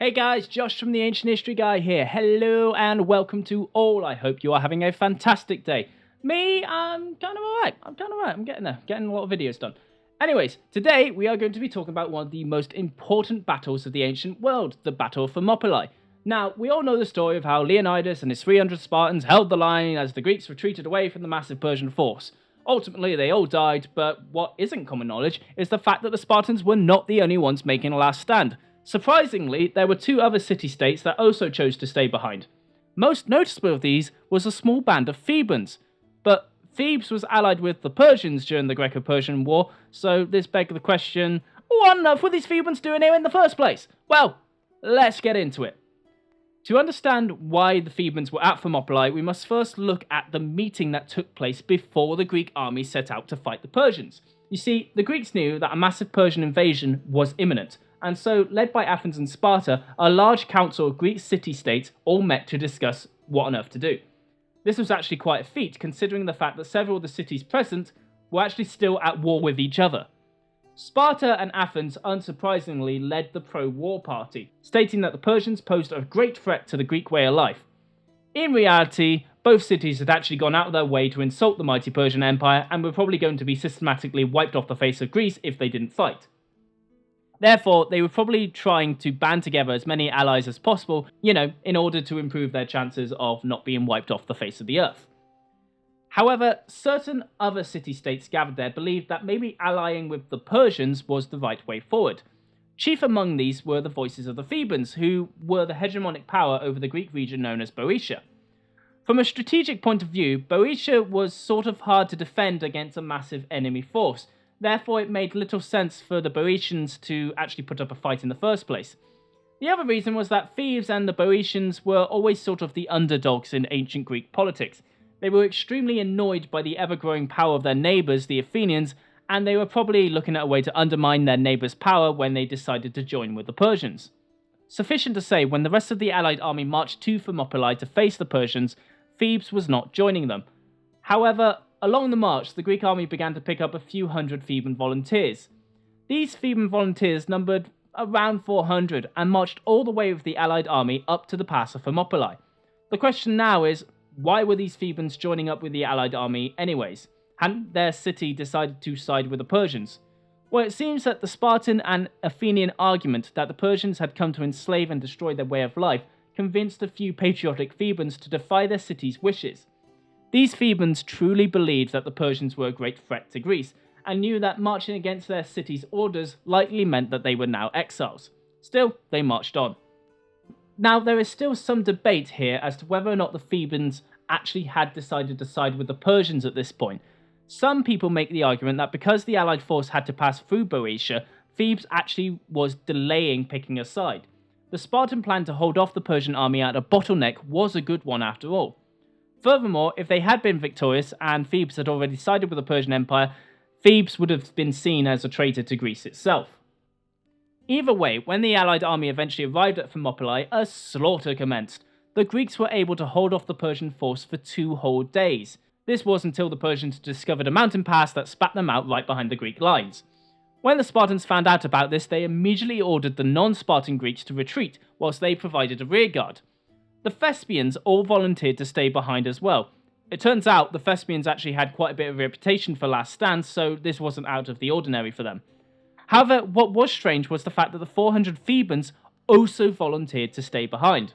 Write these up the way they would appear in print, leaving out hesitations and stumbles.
Hey guys, Josh from the Ancient History Guy here. Hello and welcome to all. I hope you are having a fantastic day. Me, I'm kind of alright. I'm getting there. Getting a lot of videos done. Anyways, today we are going to be talking about one of the most important battles of the ancient world, the Battle of Thermopylae. Now, we all know the story of how Leonidas and his 300 Spartans held the line as the Greeks retreated away from the massive Persian force. Ultimately, they all died, but what isn't common knowledge is the fact that the Spartans were not the only ones making a last stand. Surprisingly, there were two other city-states that also chose to stay behind. Most noticeable of these was a small band of Thebans, but Thebes was allied with the Persians during the Greco-Persian War, so this begs the question, what on earth were these Thebans doing here in the first place? Well, let's get into it. To understand why the Thebans were at Thermopylae, we must first look at the meeting that took place before the Greek army set out to fight the Persians. You see, the Greeks knew that a massive Persian invasion was imminent, and so, led by Athens and Sparta, a large council of Greek city-states all met to discuss what on earth to do. This was actually quite a feat, considering the fact that several of the cities present were actually still at war with each other. Sparta and Athens, unsurprisingly, led the pro-war party, stating that the Persians posed a great threat to the Greek way of life. In reality, both cities had actually gone out of their way to insult the mighty Persian Empire and were probably going to be systematically wiped off the face of Greece if they didn't fight. Therefore, they were probably trying to band together as many allies as possible, in order to improve their chances of not being wiped off the face of the earth. However, certain other city-states gathered there believed that maybe allying with the Persians was the right way forward. Chief among these were the voices of the Thebans, who were the hegemonic power over the Greek region known as Boeotia. From a strategic point of view, Boeotia was sort of hard to defend against a massive enemy force. Therefore, it made little sense for the Boeotians to actually put up a fight in the first place. The other reason was that Thebes and the Boeotians were always sort of the underdogs in ancient Greek politics. They were extremely annoyed by the ever-growing power of their neighbours, the Athenians, and they were probably looking at a way to undermine their neighbours' power when they decided to join with the Persians. Sufficient to say, when the rest of the allied army marched to Thermopylae to face the Persians, Thebes was not joining them. However, along the march, the Greek army began to pick up a few hundred Theban volunteers. These Theban volunteers numbered around 400 and marched all the way with the allied army up to the pass of Thermopylae. The question now is, why were these Thebans joining up with the allied army anyways? Hadn't their city decided to side with the Persians? Well, it seems that the Spartan and Athenian argument that the Persians had come to enslave and destroy their way of life convinced a few patriotic Thebans to defy their city's wishes. These Thebans truly believed that the Persians were a great threat to Greece, and knew that marching against their city's orders likely meant that they were now exiles. Still, they marched on. Now, there is still some debate here as to whether or not the Thebans actually had decided to side with the Persians at this point. Some people make the argument that because the allied force had to pass through Boeotia, Thebes actually was delaying picking a side. The Spartan plan to hold off the Persian army at a bottleneck was a good one after all. Furthermore, if they had been victorious and Thebes had already sided with the Persian Empire, Thebes would have been seen as a traitor to Greece itself. Either way, when the allied army eventually arrived at Thermopylae, a slaughter commenced. The Greeks were able to hold off the Persian force for 2 whole days. This was until the Persians discovered a mountain pass that spat them out right behind the Greek lines. When the Spartans found out about this, they immediately ordered the non-Spartan Greeks to retreat, whilst they provided a rearguard. The Thespians all volunteered to stay behind as well. It turns out the Thespians actually had quite a bit of a reputation for last stands, so this wasn't out of the ordinary for them. However, what was strange was the fact that the 400 Thebans also volunteered to stay behind.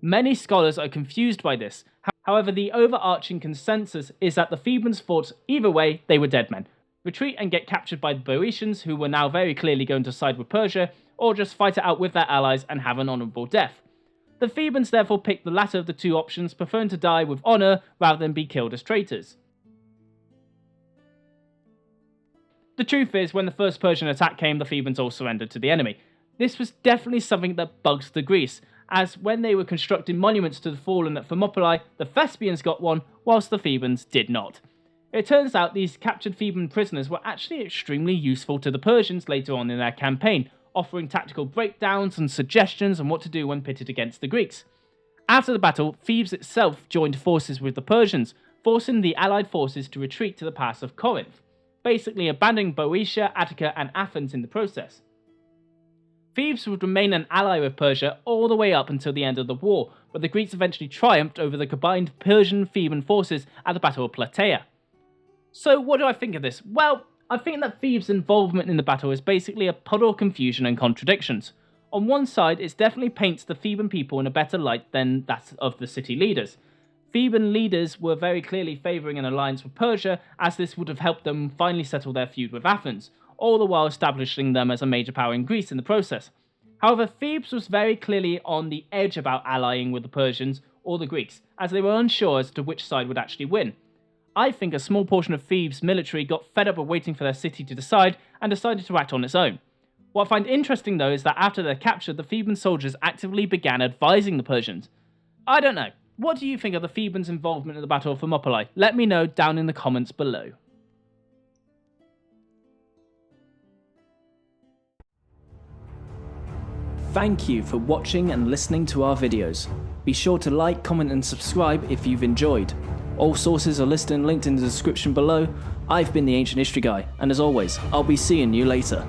Many scholars are confused by this. However, the overarching consensus is that the Thebans thought either way they were dead men. Retreat and get captured by the Boeotians, who were now very clearly going to side with Persia, or just fight it out with their allies and have an honourable death. The Thebans therefore picked the latter of the two options, preferring to die with honour rather than be killed as traitors. The truth is, when the first Persian attack came, the Thebans all surrendered to the enemy. This was definitely something that bugs the Greece, as when they were constructing monuments to the fallen at Thermopylae, the Thespians got one, whilst the Thebans did not. It turns out these captured Theban prisoners were actually extremely useful to the Persians later on in their campaign, offering tactical breakdowns and suggestions on what to do when pitted against the Greeks. After the battle, Thebes itself joined forces with the Persians, forcing the allied forces to retreat to the pass of Corinth, basically abandoning Boeotia, Attica and Athens in the process. Thebes would remain an ally with Persia all the way up until the end of the war, but the Greeks eventually triumphed over the combined Persian-Theban forces at the Battle of Plataea. So what do I think of this? Well, I think that Thebes' involvement in the battle is basically a puddle of confusion and contradictions. On one side, it definitely paints the Theban people in a better light than that of the city leaders. Theban leaders were very clearly favouring an alliance with Persia, as this would have helped them finally settle their feud with Athens, all the while establishing them as a major power in Greece in the process. However, Thebes was very clearly on the edge about allying with the Persians or the Greeks, as they were unsure as to which side would actually win. I think a small portion of Thebes' military got fed up of waiting for their city to decide and decided to act on its own. What I find interesting though is that after their capture, the Theban soldiers actively began advising the Persians. I don't know. What do you think of the Thebans' involvement in the Battle of Thermopylae? Let me know down in the comments below. Thank you for watching and listening to our videos. Be sure to like, comment and subscribe if you've enjoyed. All sources are listed and linked in the description below. I've been the Ancient History Guy, and as always, I'll be seeing you later.